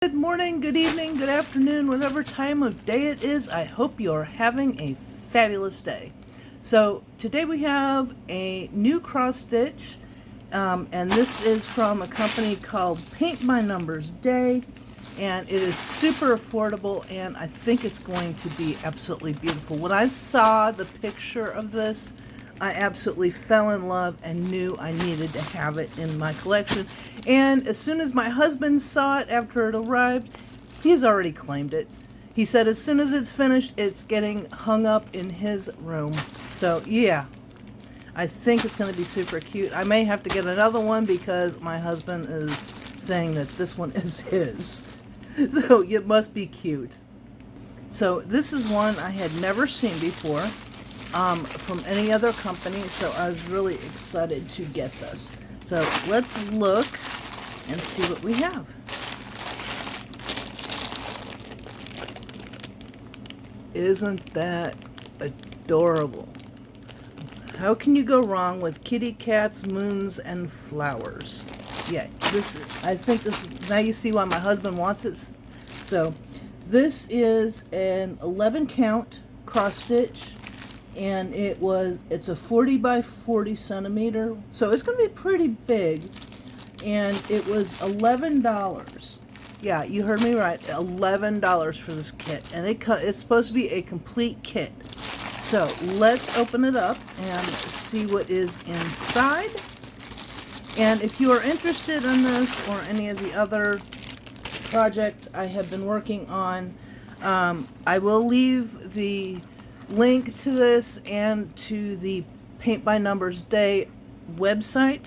Good morning, good evening, good afternoon, whatever time of day it is. I hope you're having a fabulous day. So today we have a new cross stitch, and this is from a company called Paintbynumberday, and it is super affordable, and I think it's going to be absolutely beautiful. When I saw the picture of this, I absolutely fell in love and knew I needed to have it in my collection. And as soon as my husband saw it after it arrived, he's already claimed it. He said as soon as it's finished, it's getting hung up in his room. So yeah, I think it's going to be super cute. I may have to get another one because my husband is saying that this one is his. So it must be cute. So this is one I had never seen before. From any other company, so I was really excited to get this. So let's look and see what we have. Isn't that adorable? How can you go wrong with kitty cats, moons, and flowers? Yeah, I think this is, now you see why my husband wants it. So this is an 11 count cross stitch. And it's a 40 by 40 centimeter, so it's going to be pretty big, and it was $11. Yeah, you heard me right, $11 for this kit, and it's supposed to be a complete kit. So let's open it up and see what is inside. And if you are interested in this or any of the other projects I have been working on, I will leave the link to this and to the Paintbynumberday website,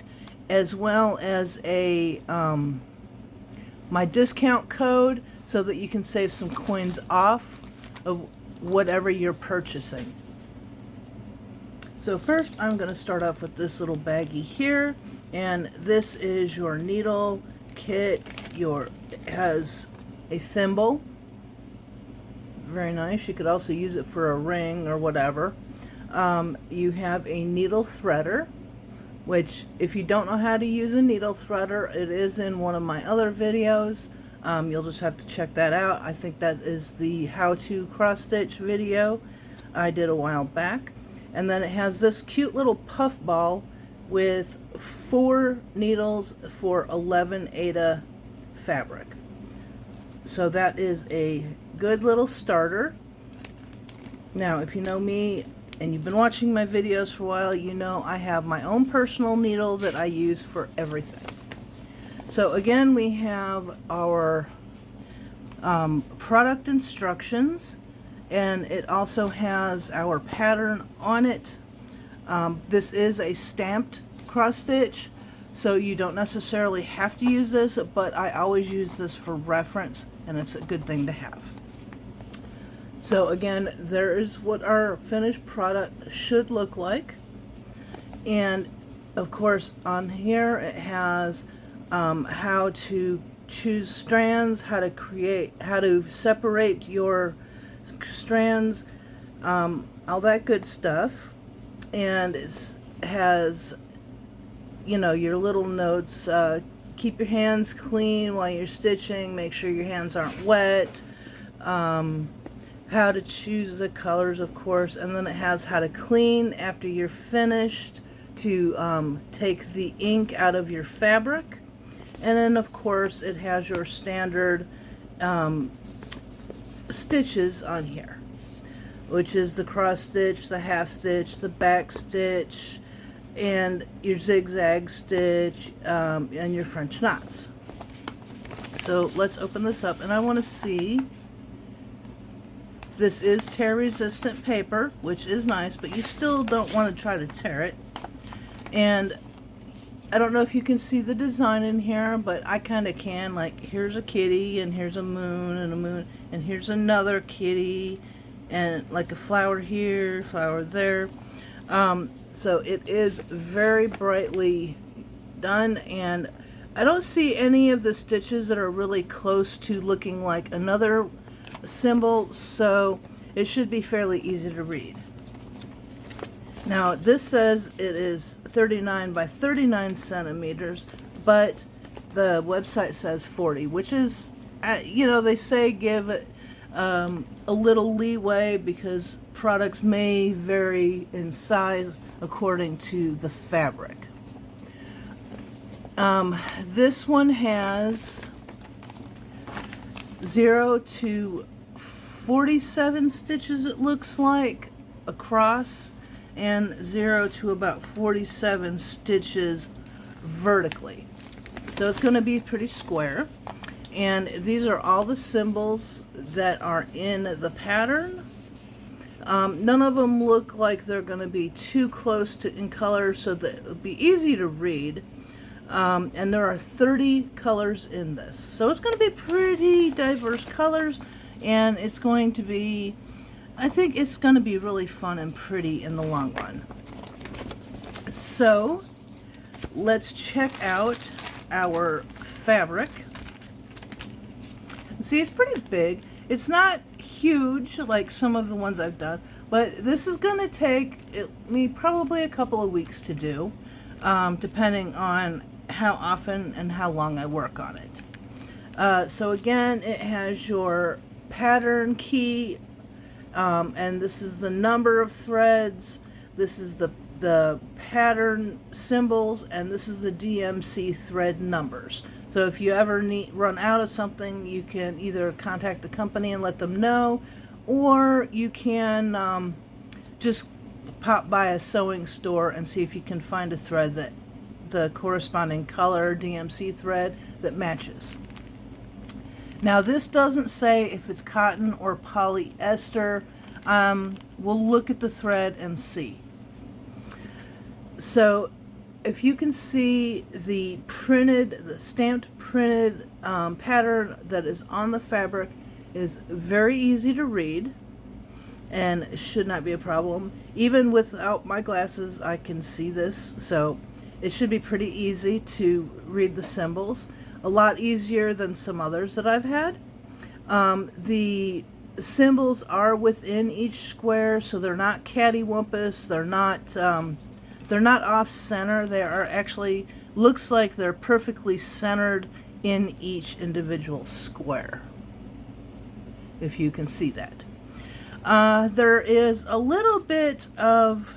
as well as a my discount code, so that you can save some coins off of whatever you're purchasing. So first I'm going to start off with this little baggie here, and this is your needle kit. It has a thimble. Very nice. You could also use it for a ring or whatever. You have a needle threader, which if you don't know how to use a needle threader, it is in one of my other videos. You'll just have to check that out. I think that is the how to cross stitch video I did a while back. And then it has this cute little puff ball with 4 needles for 11 aida fabric. So that is a good little starter. Now, if you know me and you've been watching my videos for a while, you know I have my own personal needle that I use for everything. So again, we have our product instructions, and it also has our pattern on it. This is a stamped cross stitch, so you don't necessarily have to use this, but I always use this for reference, and it's a good thing to have. So again, there is what our finished product should look like. And of course on here it has how to choose strands, how to separate your strands, all that good stuff. And it has, you know, your little notes, keep your hands clean while you're stitching, make sure your hands aren't wet, how to choose the colors, of course, and then it has how to clean after you're finished, to take the ink out of your fabric, and then of course it has your standard stitches on here, which is the cross stitch, the half stitch, the back stitch, and your zigzag stitch, and your French knots. So let's open this up, and I want to see. This is tear resistant paper, which is nice, but you still don't want to try to tear it. And I don't know if you can see the design in here, but I kind of can. Like, here's a kitty, and here's a moon, and here's another kitty, and like a flower here, flower there. So it is very brightly done, and I don't see any of the stitches that are really close to looking like another symbol, so it should be fairly easy to read. Now this says it is 39 by 39 centimeters, but the website says 40, which is you know, they say give it a little leeway because products may vary in size according to the fabric. This one has 0 to 47 stitches, it looks like, across, and 0 to about 47 stitches vertically. So it's going to be pretty square. And these are all the symbols that are in the pattern. None of them look like they're going to be too close to in color, so that it'll be easy to read. And there are 30 colors in this. So it's going to be pretty diverse colors, and it's going to be, I think it's going to be really fun and pretty in the long run. So let's check out our fabric. See, it's pretty big. It's not huge like some of the ones I've done, but this is going to take me probably a couple of weeks to do, depending on how often and how long I work on it. So again, it has your pattern key, and this is the number of threads, this is the pattern symbols, and this is the DMC thread numbers. So if you ever run out of something, you can either contact the company and let them know, or you can just pop by a sewing store and see if you can find a thread that the corresponding color DMC thread that matches. Now this doesn't say if it's cotton or polyester. We'll look at the thread and see. So if you can see the stamped printed pattern that is on the fabric is very easy to read and should not be a problem. Even without my glasses, I can see this, so it should be pretty easy to read the symbols. A lot easier than some others that I've had. The symbols are within each square, so they're not cattywampus, they're not off center. They are actually, looks like they're perfectly centered in each individual square, if you can see that. There is a little bit of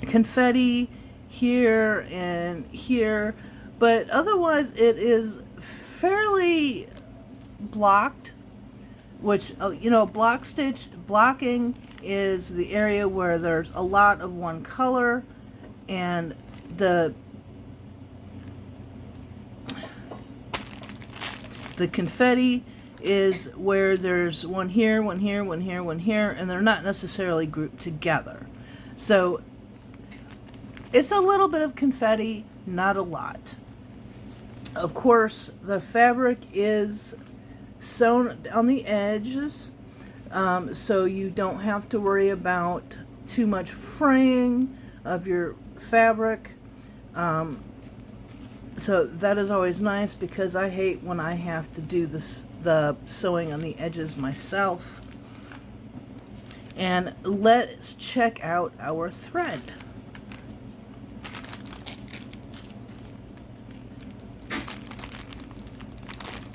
confetti here and here, but otherwise it is fairly blocked, which, you know, blocking is the area where there's a lot of one color, and the confetti is where there's one here, one here, one here, one here, and they're not necessarily grouped together. So it's a little bit of confetti, not a lot. Of course, the fabric is sewn on the edges, so you don't have to worry about too much fraying of your fabric. So that is always nice, because I hate when I have to do the sewing on the edges myself. And let's check out our thread.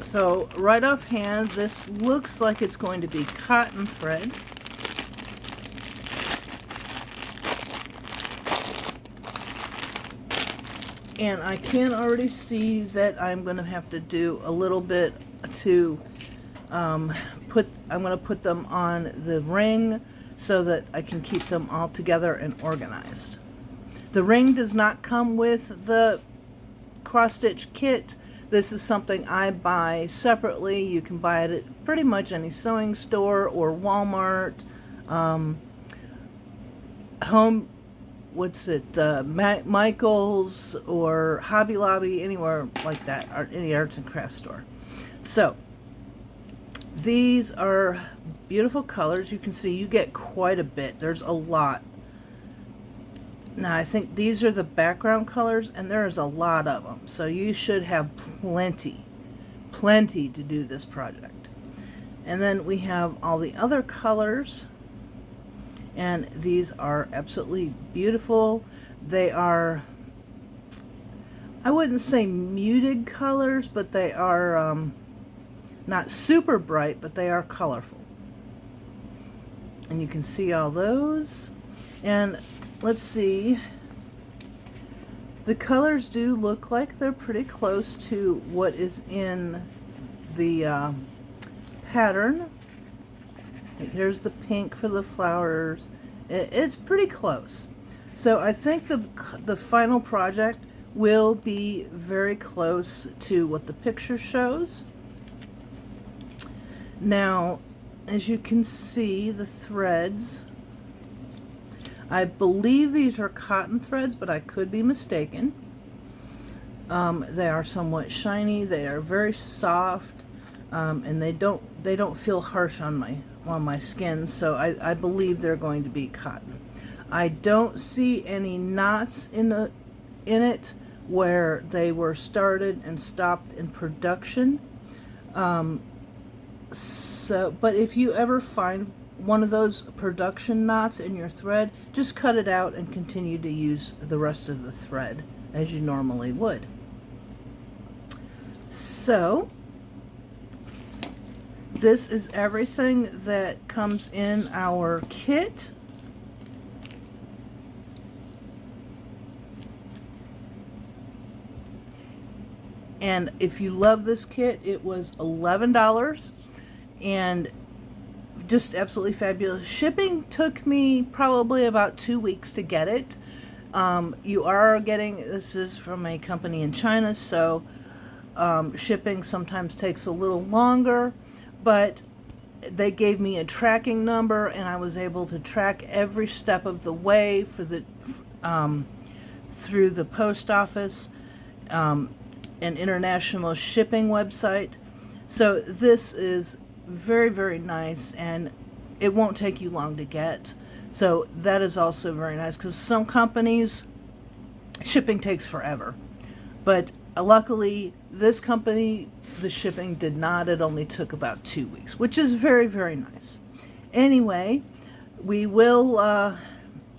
So right offhand, this looks like it's going to be cotton thread. And I can already see that I'm going to have to do a little bit to I'm going to put them on the ring so that I can keep them all together and organized. The ring does not come with the cross-stitch kit. This is something I buy separately. You can buy it at pretty much any sewing store or Walmart, Michael's or Hobby Lobby, anywhere like that, or any arts and crafts store. So these are beautiful colors. You can see you get quite a bit. There's a lot. Now I think these are the background colors, and there is a lot of them. So you should have plenty to do this project. And then we have all the other colors. And these are absolutely beautiful. They are, I wouldn't say muted colors, but they are Not super bright, but they are colorful. And you can see all those. And let's see. The colors do look like they're pretty close to what is in the pattern. Here's the pink for the flowers. It's pretty close. So I think the final project will be very close to what the picture shows. Now, as you can see, the threads, I believe these are cotton threads, but I could be mistaken. They are somewhat shiny. They are very soft, and they don't feel harsh on my skin. So I believe they're going to be cotton. I don't see any knots in it where they were started and stopped in production. But if you ever find one of those production knots in your thread, just cut it out and continue to use the rest of the thread as you normally would. So this is everything that comes in our kit. And if you love this kit, it was $11 and just absolutely fabulous. Shipping took me probably about 2 weeks to get it. You are getting, this is from a company in China, so shipping sometimes takes a little longer, but they gave me a tracking number and I was able to track every step of the way for the through the post office, an international shipping website. So this is very, very nice, and it won't take you long to get. So that is also very nice, because some companies, shipping takes forever. But luckily, this company, the shipping did not. It only took about 2 weeks, which is very, very nice. Anyway, we will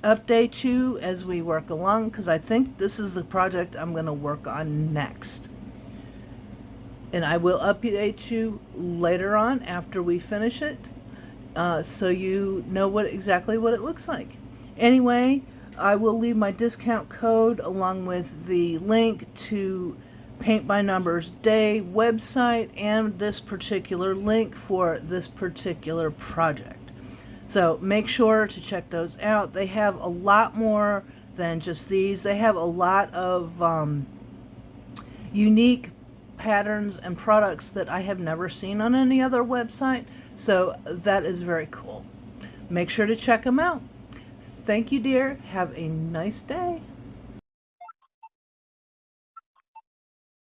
update you as we work along, because I think this is the project I'm going to work on next. And I will update you later on after we finish it, so you know exactly what it looks like. Anyway, I will leave my discount code along with the link to paintbynumberday website and this particular link for this particular project. So make sure to check those out. They have a lot more than just these. They have a lot of unique patterns and products that I have never seen on any other website, so that is very cool. Make sure to check them out. Thank you, dear. Have a nice day.